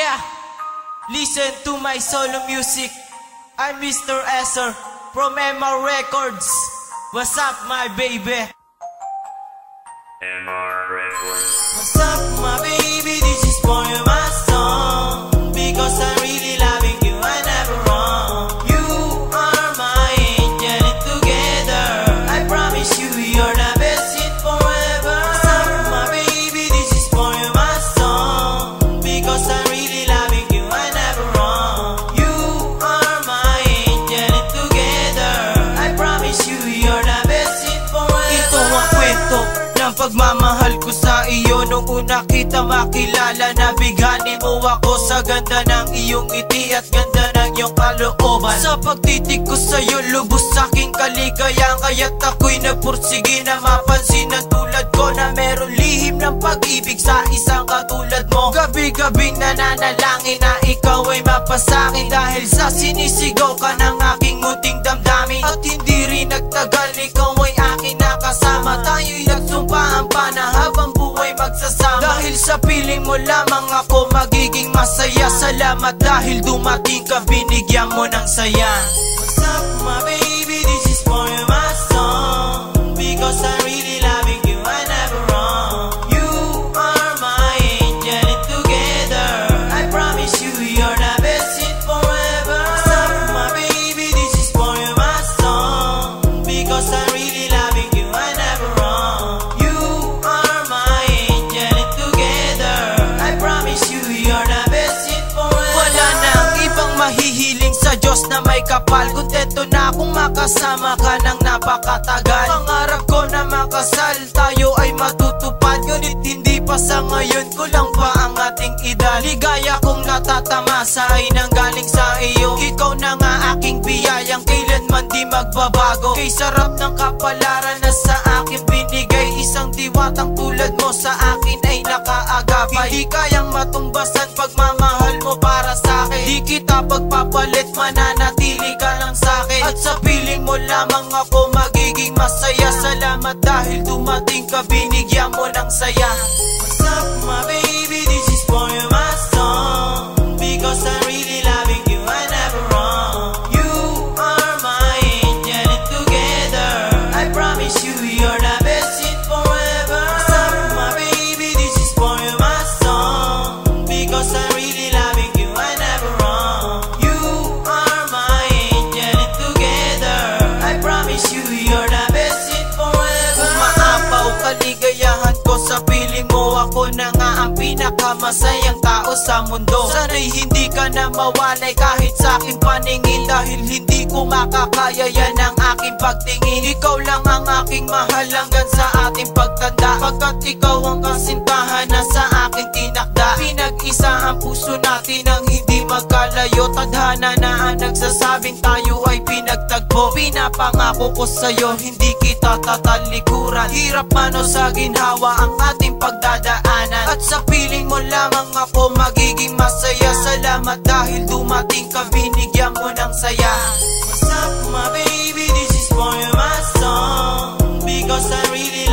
Yeah, listen to my solo music. I'm Mr. Esser from MR Records. What's up, my baby? MR Records. What's up, my baby? This is for you, my song. Because I'm really loving you, I never wrong. You are my angel, and together I promise you, you're the best in forever. What's up, my baby? This is for you, my song. Because I'm really loving you, I never wrong. You are my angel, and together I promise you, you're the best in forever. Ito ang kwento ng pagmamahal ko sa iyo. Nung una kita makilala, nabighani mo ako sa ganda ng iyong ngiti at ganda ng iyong kalooban. Sa pagtitig ko sa'yo, lubos sa'king kaligayahan, kaya't ako'y nagpursige na mapansin na tulad ko na meron lihim ng pag-ibig sa isang katulad mo. Gabi-gabing nananalangin na ikaw ay mapasakin, dahil sa sinisigaw ka ng aking muting damdamin. At hindi rin nagtagal, ikaw ay akin nakasama. Tayo'y nagsumpaan pa na habang buhay magsasama. Dahil sa piling mo lamang ako magiging masaya. Salamat dahil dumating ka, binigyan mo ng saya. What's up, my baby? This is for you, my song. Because I'm really loving you, I never wrong. You are my angel, and together I promise you, you're the best in forever. What's up, my baby? This is for you, my song. Because I'm really loving you, I never wrong. You are my angel, and together I promise you, you're the best in forever. Wala nang ibang mahihiling sa Diyos na may kapal. Kontento na akong makasama ka ng napakatagal. Pangarap ko na makasal, tayo ay matutupad. Ngunit hindi pa sa ngayon, kulang pa ang ating edad. Ligaya kong natatamasa ay nanggaling sa iyo. Ikaw na nga aking biyayang kailanman di magbabago. Kay sarap ng kapalaran na sa akin binigay. Isang diwatang tulad mo sa akin ay nakaagapay. Hindi kayang matumbasan pagmamahal mo para sa akin. Di kita pagpapalit, mananatili ka lang sa akin. At sa piling mo lamang ako magiging masaya. Salamat dahil dumating ka, binigyan mo ng saya. What's up, my baby? This is for you, my song. Because I'm really loving you, I never wrong. You are my angel, and together I promise you, you're the best in forever. What's up, my baby? This is for you, my song. Because I'm really loving you, I never wrong. You are my angel, and together I promise you, you're the best in forever. Umaapaw kaligayahan ko sa piling mo. Ako na nga ang pinakamasayang tao sa mundo. Sana'y hindi ka na mawalay kahit sa aking paningin, dahil hindi ko makakaya yan ang aking pagtingin. Ikaw lang ang aking mahal hanggang sa ating pagtanda, pagkat ikaw ang kasintahan na sa aking tinakda. Pinag-isa ang puso natin ang hindi magkalayo. Tadhana na ang nagsasabing tayo ay pinagtagpo. Pinapangako ko sa'yo, hindi kita tatalikuran. Hirap man o sa ginhawa ang ating pagdadaanan. At sa piling mo lamang ako magiging masaya. Salamat dahil dumating ka, binigyan mo ng saya. What's up, my baby? This is for you, my song. Because I'm really